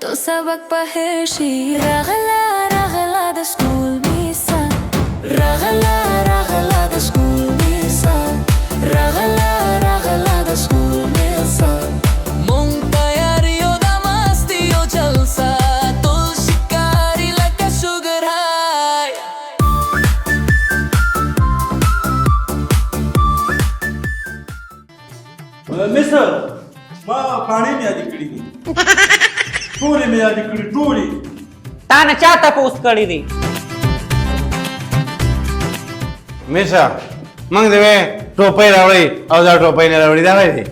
तो सबक पहेशी रगला रगला द स्कूल मिसा रगला रगला द स्कूल मिसा रगला रगला द स्कूल मिसा Montayario da mastio jalsa to shikari like a sugar high mister मां पानी में आदि कड़ी टूरी में आदि कड़ी टूरी तान चाहता पोस्ट करी दी मिसा मग देवे टोपई रावळी अवजा टोपई ने रावळी दावायची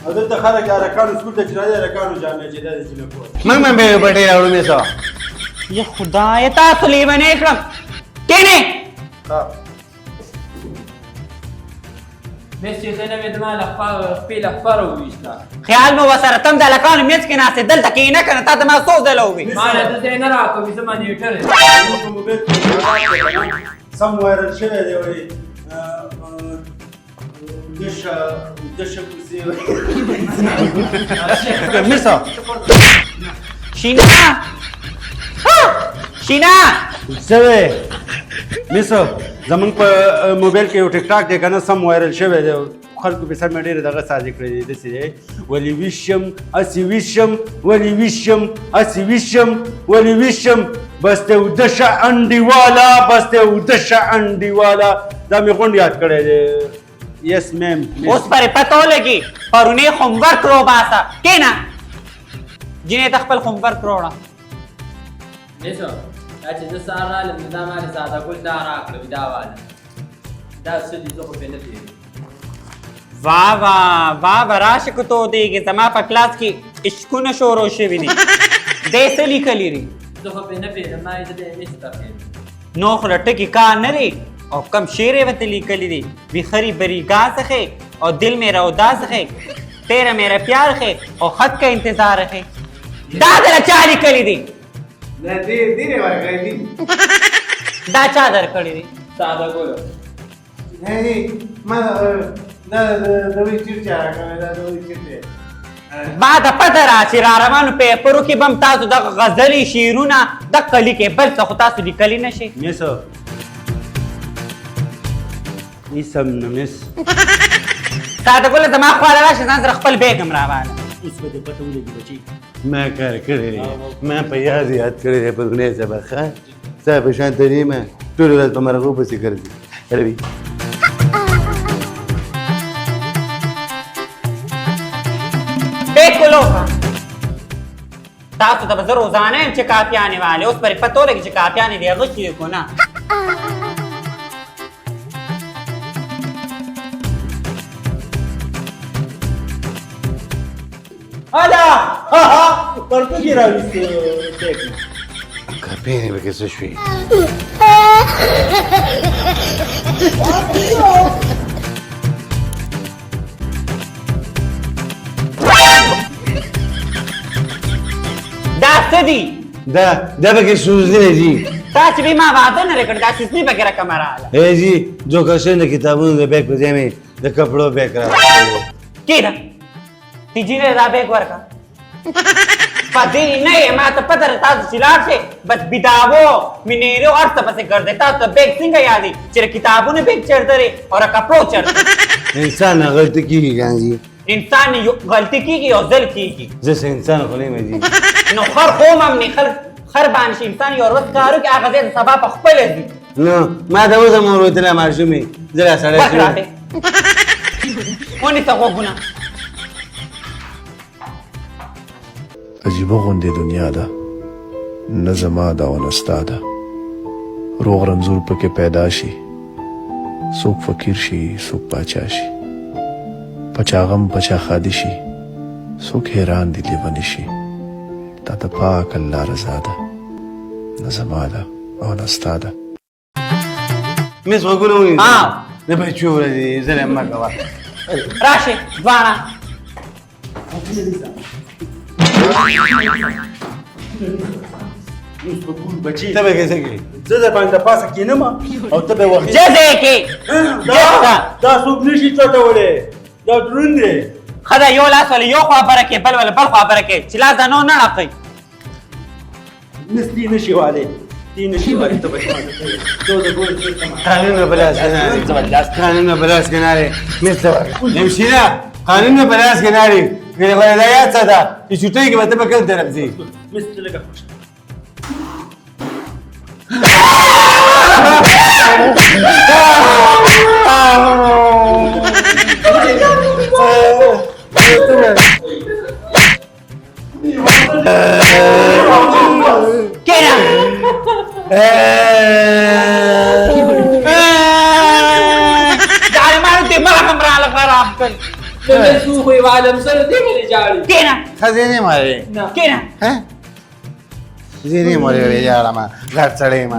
अदर त खरा क्या रकानु स्कूल ते चला रकानु जाने जेदा जिले को मग मैं बे बटे रावळी मिसा ये खुदा ये ता सुलीमान इकरम केने بس انا مدمان اخبار في الاخبار ويشتا ख्याल में वसर तम दा लकान मेच के नासे दल तक ना करना ता ما सोच दलोगी ما انا زين راكم زمان يتر somewhere شنو دي ولي دش كرسي मिसा शीना शीना सवे मिसा زمون په موبایل کې یو ټیک ټاک دی کنه سم وایرل شوی دی خلکو په سر مې ډېر دغه سازي کړی دی داسې دی ولي ویشم اسی ویشم ولي ویشم اسی ویشم ولي ویشم بس ته ودشه انډیوالا بس ته ودشه انډیوالا دا مې غونډ یاد کړی دی یس میم उस पर पतो लगी और उन्हें होमवर्क रो बासा केना जिन्हें तखपल होमवर्क रोड़ा ليش اجي ده صار لما دا مالي ساده كل دا راكله بدا وانا دا سدي زخو بنتي वाह वाह वाह राशिक तो देगी जमा पर क्लास की इश्कुन शोरो शिविनी देसे लिखली री زخو بنتي ما يجي مستقيم नो खलट की का नरी और कम शेरे वत लिखली री बिखरी बरी गाज है और दिल मेरा उदास है तेरा मेरा प्यार है और खत का इंतजार है दादर चाली कली दी ना धीरे वाला करी दा चादर कली दी ساده قولوا नहीं मैं दवी चिरचा का दवी चिरचे بعد پدرا چې را روانو پیپرو کې بم تاسو د غزلي شیرونه د کلی کې بل څه خو تاسو لیکلی نشي मिसा اسم نمس ساده ګل زما خواله راشي ځان سره خپل بیګم راواله اوس به پته ولګي بچي ما کار کړی ما په یاد کړی په دنیا سبا ښه صاحب شان تریمه ټول ورځ په مرغو پسې ګرځي روي بیکلو تاسو ته به روزانه یم چې کاپیانې والے اوس پرې پتو لګي چې کاپیانې دی غشي کو نه الا ها ها پرته کی راوستي کاپیانې به کې څه شوي دا څه دي دا به کې سوزدی دي تاسو به ما وعده نه کړی دا سپی به کرا کمراله اے جی جو کښې د کتابونو د بیگ په ځای مې د کپړو بیگ راوړی کیدا تیجینه دا بیگ ورکا پدې نه ما ته پته تاسو چې لاړ شئ بس بداوو منیرو اور څه پسې ګرځي تاسو ته بیگ څنګه یادي چې کتابونه بیگ چړته لري او کپړو چړته انسان غلطي کیږي ګانځي انسان یو غلطی کیږي او ځل کیږي زه انسان خو نه مې دي نو خر قوم هم نه خر باندې انسان یو ورځ کارو کې هغه ځای سبا په خپل دي نو ما دا اوس مور وته ما شومې زړه سره وکړه ونی ته وګونه عجیبه غوندې دنیا ده نه زما ده او نه ستا ده روغ رنځور پکې پیدا شي څوک فقیر شي څوک پاچا شي پچا غم پچا خادي شي څوک حیران دي لیونی شي تا د پاک الله رضا ده نه زما ده او نه ستا ده مس غوګونه ونی ها. د بچو ورځې ظلم مه کوه راشي دواړه بچی ته به کیسه کې زه د باندې پاسه کینم او ته به وخت جزې کې دا څوک نشي چټولې دا دروند دی خدا یو لاس ولې یو خوا بره کې بل ولې بل خوا بره کې چې لاس دا نو نه اړقئ مس دی نشي والے دی نشي والے ته به قانون بلاس کناري قانون بلاس کناري مس نمشينا قانون بلاس کناري کې ولایت څه ده چې چټي کې به ته به کوم طرف ځي مس لګه خوش کېنه د عالمانو دماغ هم راله خراب کړ د مسو خو یې عالم سره دی ولې جاړي کېنه خزینه ماره کېنه ها زینې ماره وی یاره ما غټ سړی ما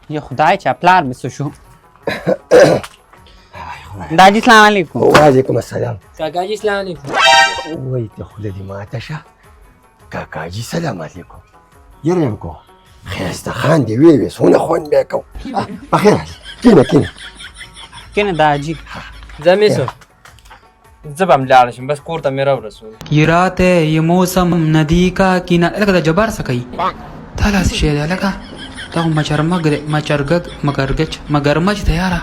یا خدای چې پلار مې څه شو داجي سلام علیکم وعلیکم السلام کاکاجي اسلام علیکم وای ته خود دې ماته شه کاکاجي سلام علیکم یرم کو خیسته خان دې وی سونه خون به کو بخیر کینه کینه کینه داجي زه میسو زه به هم لاړ شم بس کور ته مې راورسول ये रात है ये मौसम नदी का किनारा लगा जबर सकाई ताला से शेर लगा तो मगरमच तैयारा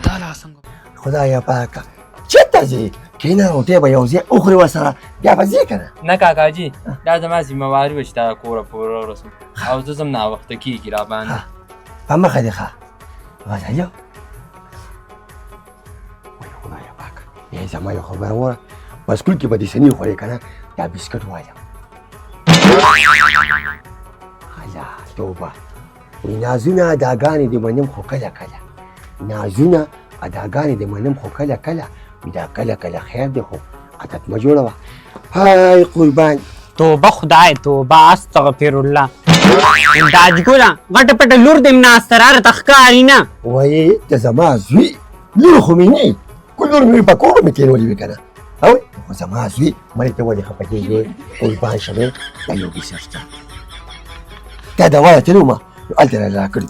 ताला संग خدایا پاکه چته ځي کینه روټه به یو ځای اخري ورسره بیا به ځي کنه نه کاکاجي دا زما ذمهواري وه چې تا کوره پورې راورسم او زه ځم ناوخته کېږي را باندې په مخه دې ښه غزالیو وای خدایا پاکه یې زما یو خبره وره په سکول کې به دې سني خورې کنه دا بسکټ وایم هلا توبه وی نازونه اداګانې دې منم خو کله کله نازونه اداګانې دې منم خو کله کله وی دا کله کله خیر دی خو عادت مه جوړوه هاي قربان توبه خدای توبه استغفر الله داجي ګوره غټه پټه لور دې ناسته را راته ښکاري نه وایي ته زما زوی لور خو مې نه کو لور مې په کور مې کېنولې وي که نه او خو زما زوی مړې ته ولې خفه کېږې قربان شمې دا یو کیسه شته تا دا وایه تللی ومه نو هلته را کړي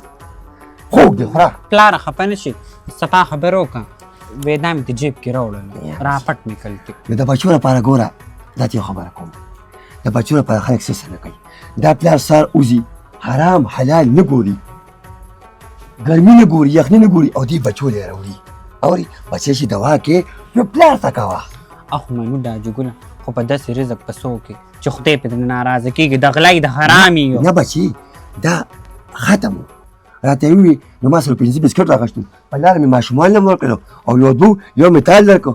خوږ دې خوره پلاره خفه نه شي صفا خبره وکړه وې دا مې د جیب کې راوړله را پټ مې کړل نو د بچو لپاره ګوره دا ته یو خبره کوم د بچو لپاره خلک څه نه کوي دا پلار سار وځي حرام حلال نه ګوري ګرمي نه ګوري یخني نه ګوري او دې بچو یې راوړي اوري بچې چې دوا کې نو پلار ته کوه اخو منو داجي ګوره خو په داسې رزق پسو کې چې خدای پې ناراضه کېږي د غلای د حرام یو نه بچي دا ختم و راته یې ووي نو ما سره 5 بسکټ راغشتو په لاره مې ماشومان نه ورکړو او یو مې تال درکړو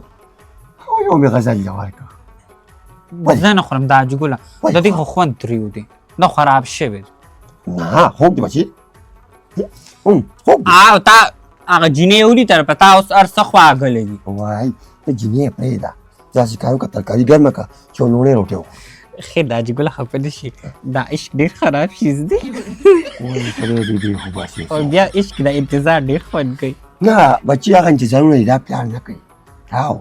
او یو مې غزل له ورکړو زه نه خورم داجي ګوله د دې خو خوند تریو دی دا خراب شوی نه خوږ دی بچي خوږ دی او تا هغه جینۍ ولیدل په تا اوس هر څه خواږلی دي وای ته جینۍ پرېږده داسې کار وکړه ترکاري ګرمه کړه چې لوڼې روټۍ وکړو خیر داجي ګوله خفه نه شي دا عشق ډېر خراب شیز دی وایي خدای دې ډېر خو باسي او بیا عشق د انتظار ډېر خوند کوي نه بچي هغه انتظارونه دي دا پلار نه کوي او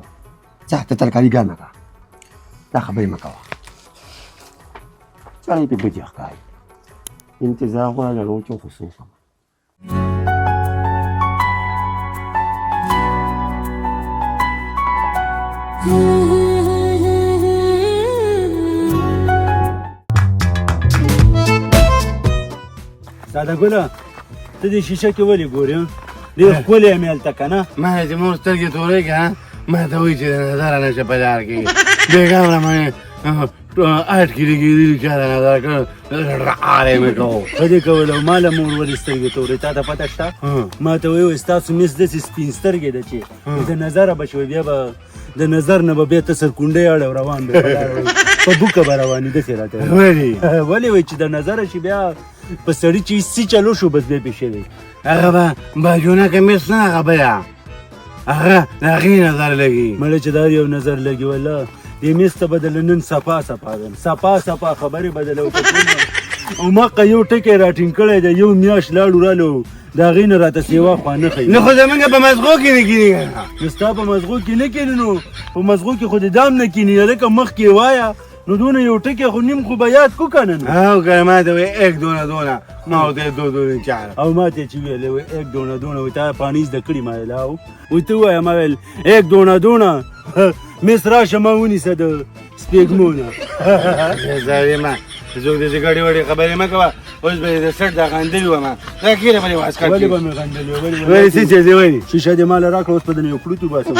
ځه ته ترکاري ګرمه کړه دا خبرې مه کوه سړی پې بدي ښکاري انتظار غواړه لرو چې خصوصا ساده ګله ته دې شیشه کې ولې ګورې ډېر ښکلی یې هلته که نه ما چې مور سترګې تورې که ما ته وایي چې د نظره نشه په لار کې بېګا وړه مې 8 کې لګېدلي چا د نظر کړ رعارې مې کوو ښه دې کول او ما له مور ولې سترګې تورې تا ته پته شته ما ته وایي ستاسو مس داسې سپین سترګې ده چې د نظره به شوی بیا به د نظر نه به بیا ته سرکونډۍ اړ روان به په بوکه به روانې داسې راته ولې وایي چې د نظره شي بیا په سړي چې هېڅ چلو شو بس بیا پې شوی هغه به باجونه کې مس نه هغه بیا هغه د هغې نظر لګي مړه چې دا یو نظر لګي والله دې مس ته به د نن صفا صفا ده صفا صفا خبرې به د او ما که یو ټکی راټینګ کړی دی یو میاشت لاړو رالو د هغې نه راته سیوا خوا نه ښیي نو خو زمونږ په مزغو کې نه کېني نو ستا په مزغو کې نه کېني نو په مزغو کې خو د دام نه کېني هلکه مخکې وایه نو دونه یو ټکی خو نیم خو به یاد کو که نه نو او که ما ته وایي ایک دونه دونه ما ورته دو دونه چاره او ما ته چې ویلې وایي ایک دونه دونه وایي تا پانی زده کړي ما ویل وایي ته ووایه ما ویل ایک دونه دونه مس راشه ما ونیسه د سپېږمو نه زارې ما څوک داسې ګډې وډې خبرې مه کوه اوس به یې د سټ دا غندلي وم دا کېره به دې واسکټ ولې به مې غندلې ولې څه چیز دی ولې شیشه دې ماله راکړه اوس په دې یو کړوتو باسم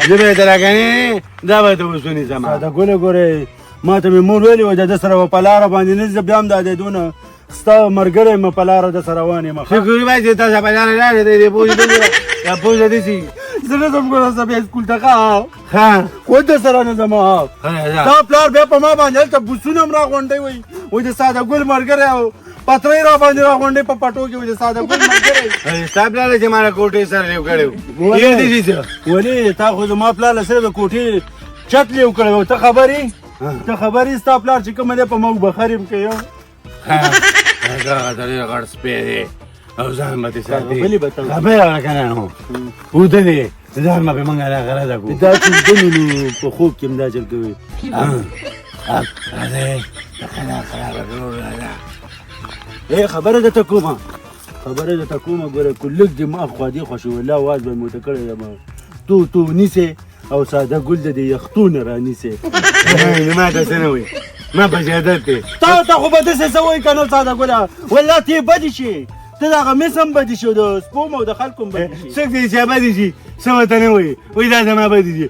زه به یې ته راکنې دا به ته اوس ونیسم ساده ګله ګورې ما ته مې مور ویلې وه د ده سره به په لاره باندې نه زه بیا هم دا دی دونه ستا ملګری مې په لاره د سره روان یم شکر به چې تاسو په لاره لاړې دی پوه یا پوه دې سي زه نه ځم ګوره زه بیا سکول ته ښه ها خو د سره نه ځم ستا پلار بیا په ما باندې هلته بوسونه هم راغونډوي وایي د ساده ګل ملګری او پترۍ را باندې راغونډوي په پټو کې وایي د ساده ګل ملګری ستا پلار چې ما له کوټې سره لیو کړی و یې دې شي څه ولې تا خو زما پلار له سره د کوټې چت لیو کړی و ته خبر یې ته خبر یې ستا پلار چې کومه دی په موږ بخر یم کوي هغه ډېر غټ سپی دی او ځان به دې ساتي غلی به ته خبره وکړه که نه نو اوده دی ځان به پې موږ هغه غرضه کړو دا چې نو په خوب کې هم دا چل کوي راځئ خرابه کړو راځه ای خبره درته کومه خبره درته کومه ګوره که لږ دې ما خوا دې خوښي والله واز به مې ورته کړی یم تو نیسې او ساده ګل د دې یختونه رانیسې نو ما ته څه نه وایي ما په زیادت دی تا خو به داسې څه وایي که نه ساده ګله والله ته یې بدې شي ته د هغه مس هم بدې شي او د سپوم او د خلکو هم بدې شي څوک دی چې بدې شي څه ورته نه وایي وایي دا زما بدې شي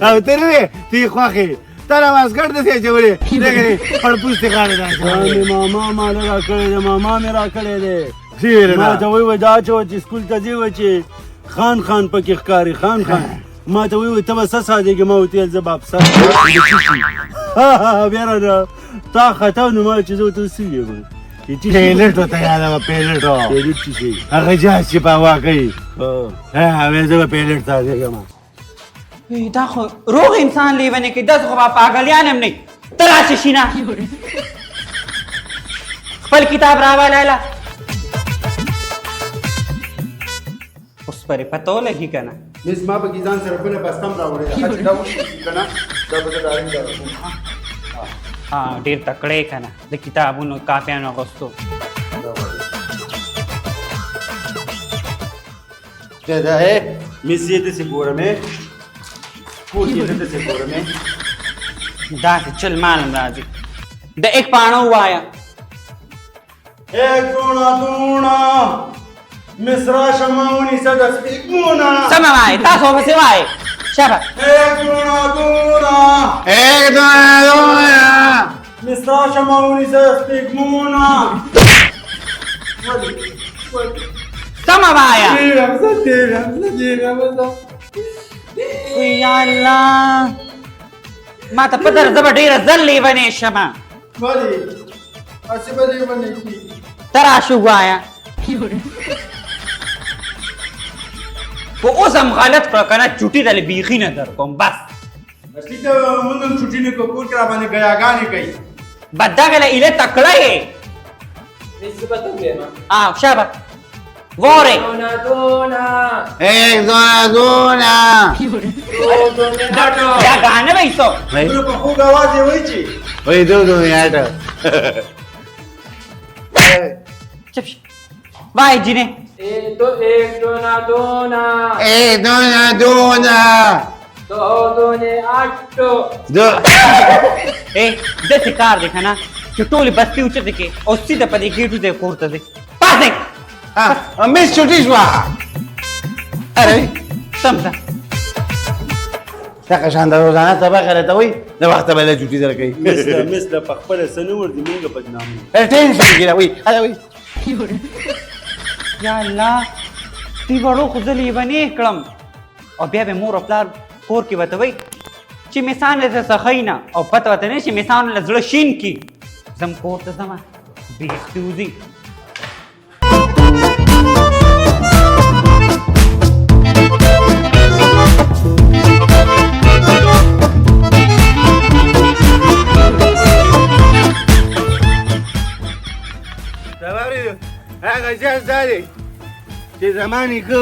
او ته نه وې ته یې خوښ یې تا را واسکټ داسې اچولې دغه پړپوستې غاړه ده مې ماما ماله را کړی دی ماما مې را کړی دی څه ویل ما ته وایي دا اچوه چې سکول ته ځې وه چې خان پکې ښکاري خان ما ته وایي ته به څه ساتېږي ما ورته ویل زه به افسر بیا را تا خطا نو ما چې زه ورته څه ویم پیلټ ورته یادوه پیلټ پیلټ چې شي هغه جهاز چې په هوا کوي وایي زه به پیلټ ساتېږم دا خو روغ انسان لیونی کې داسې خو به پاګلیان هم نه ته راشې شینه خپل کتاب راواله اوس پرې پته ولګي که نه مس ما پکې ځان سره بله بسته هم راوړې ده چې دا وشي که نه دا به زه ډارنګ راوړم ډېر تکړه که نه د کتابونو کاپیانو اغوستو دا ہے مس یې داسې ګورمې کور کې زه داسې ګورمې داسې چل معلوم راځي د ایک پاڼه ووایه ایک دونا مس راشه ما ونیسه د سپېږمونه سمه وایې تاسو ورپسې وایې شابه ایک دونا ایک دونه مس راشه ما ونیسه د سپېږمونه سمه وایه رمزه یا الله ما ته پته ده زه به ډېره زر لیونې شمه ولې هسې به لیونې کېږي ته راشه ووایه خو اوس هم غلط کړه که نه چوټي دلې بیخي نه در کوم بس اصلي ته موږ هم چوټي نه کوو کور کې را باندې ګیاګانې کوي بس دغه ایله تکړه یې شابه واره ایک دونه دا ګانه وایسو په خوږ اواز یې وایي چې وایي دو دونه یاټه چپ شه وای جینې ایک دونه دونه داسې کار دی که نه چې ټولې بستې اوچتې کې او سیده په دې ګېټو دی کور ته ځې پاسې مس چوټي شوه اره سم ده دغه شان د روزانه سبق راته وایي د وخته به له چوټي درکوي مثله په خپله څه نه ورځي مونږ بدنامو ټینشن کې راوي وایي یا الله دوی وړو خو زه لیونې کړم او بیا به مور او پلار کور کې ورته وایي چې مثان له څه ښایي نه او پته ورته نه چې مثان له زړه شین کي زم کور ته ځمه بېختې وځي هغه شخص دا دی چې زما نیکه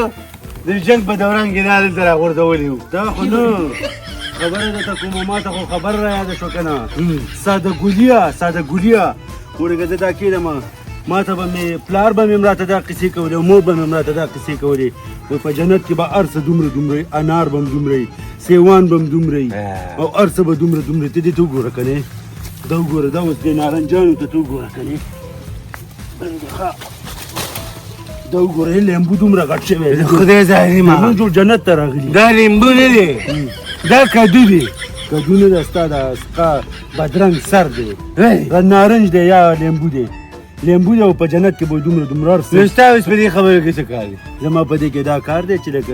د جنګ په دوران کې دا دلته راغورځولی وو دا خو نه خبره درته کومه ما ته خو خبر را یاده شو که نه ساده ګولیا ورګه زه دا کېدم ما ته به مې پلار به مې راته دا قصې کولې او مور به مې راته دا قصې کولې وایي په جنت کې به هر څه دومره انار به هم دومره سیوان به هم دومره او هر څه به دومره ته دې ته وګوره که نه دا وګوره دا اوس دې نارنجانو ته وګوره که نه دا وګوره لیمبو دومره غټ شوی دی خدای ظالمه موږ ټول جنت ته راغلي دا لیمبو نه دی دا کدو دی کدو نه ده ستا دا بدرنګ سر دی نارنج دی یا لیمبو دی لیمبو دی او په جنت کې به دومره هر څه نو ستا اوس په دې خبرو کې څه کار دی زما په دې کې دا کار دی چې لکه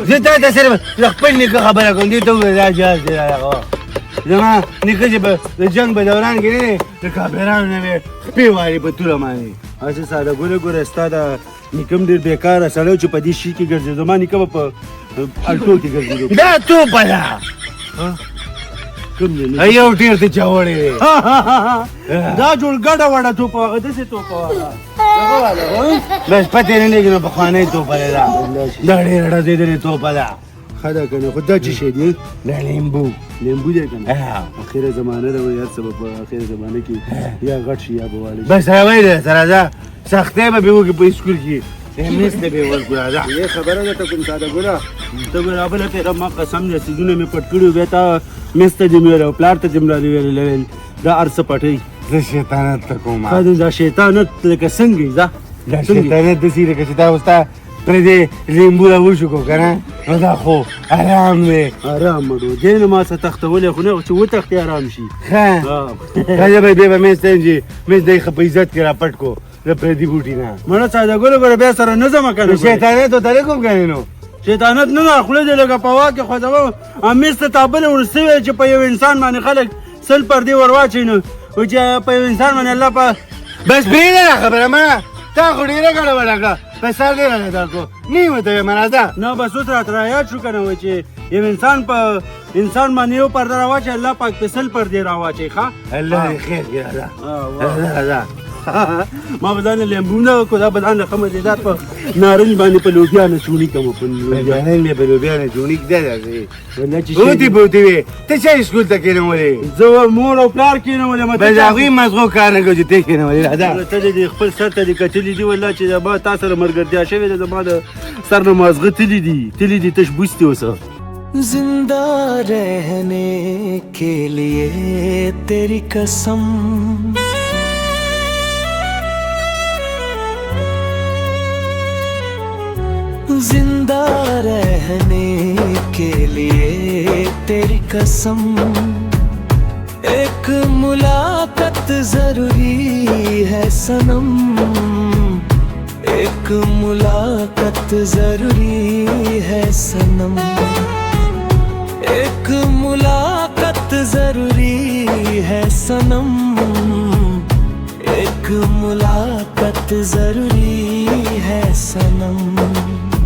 زه تا ته صرف د خپل نیکه خبره کوم دې ته ووایه دا جهاز دی زما نیکه چې د جنګ په دوران کې نه دی د کافرانو نه مې خپې والي په توره باندې هسې ساده ګوره ستا د نیکه هم ډېر بېکاره سړی چې په دې شي کې ګرځېدو زما نیکه به په الټو کې ګرځېدو دا توپه ده کوم دی یو ډېر ته چاوړی دی دا جوړ ګډه وډه توپه هغه داسې توپه والا بس پتې نه لګي نو پخوانی توپه دی دا ډېره ډزېدلې توپه ده ښه ده که نه خو دا څه شی دی دا لیمبو دی که نه اخره زمانه ده هر څه به په اخره زمانه کې یا غټ شي یا به والی بس راوی دی سره ده سختۍ به به وکړي په اسکول کې مس ته به ورکړو راځه یې خبره ده ته کوم ساده ګوره ته ګوره بله تېره ما قسم دی څیزونه مې پټ کړي بیا تا مس ته دې مې ویل او پلار ته دې مې راویل دا هر څه پټوي زه شیطانت ته کوم دا شیطانت لکه څنګه دا شیطانت داسې لکه چې دا اوس تا پرې دې لیمبو راوشو کو که نه نو دا خو ارام دی ارام مړو دې نه ما څه تختولی خو نه چې وتښتې ارام شي ښه راځه به بیا به مېز ته یم چې مېز دی ښه په عزت کې راپټ کو د پردي بوټي نه مړه ساده ګوره بیا سره نه ځمه که نه شیطانت ورته نه کوم که نه نو شیطانت نه نه خوله دې لږه په هوا کې خوځوم مېز ته تابلې ورستې وی چې په یو انسان باندې خلک سل پردې ور واچوي نو چې په یو انسان باندې الله په بس پرېږده دا خبره منه تا خو ډېره ګډه وډه کړه په سر ډېره نه درکړو نیمه ته ویمه راځه نه بس اوس راته رایاد شو که نه وایي چې یو انسان باندې یو پرده راواچوي الله پاک په سل پردې راواچوي ښه الله دې خیر کړي راځه ما به ځان لیمبو نه وکړو دا به ځان له ښه مزېدار په نارنج باندې په لوبیا نه چوني کوم په نارنج مې په لوبیا نه چوني کېده بوتې وې ته چا اسکول ته کېنولې زه مور او پلار کېنولې بس هغوی مزغو کار نه کوو چې ته کېنولې ته دې خپل سر ته دې کتلي دي والله چې زما تا سره ملګرتیا شوې ده زما د سر نه مازغه تلي دي تش بوستې اوسه जिंदा रहने के लिए तेरी कसम जिंदा रहने के लिए तेरी कसम एक मुलाकात जरूरी है सनम एक मुलाकात जरूरी है सनम एक मुलाकात जरूरी है सनम एक मुलाकात जरूरी है सनम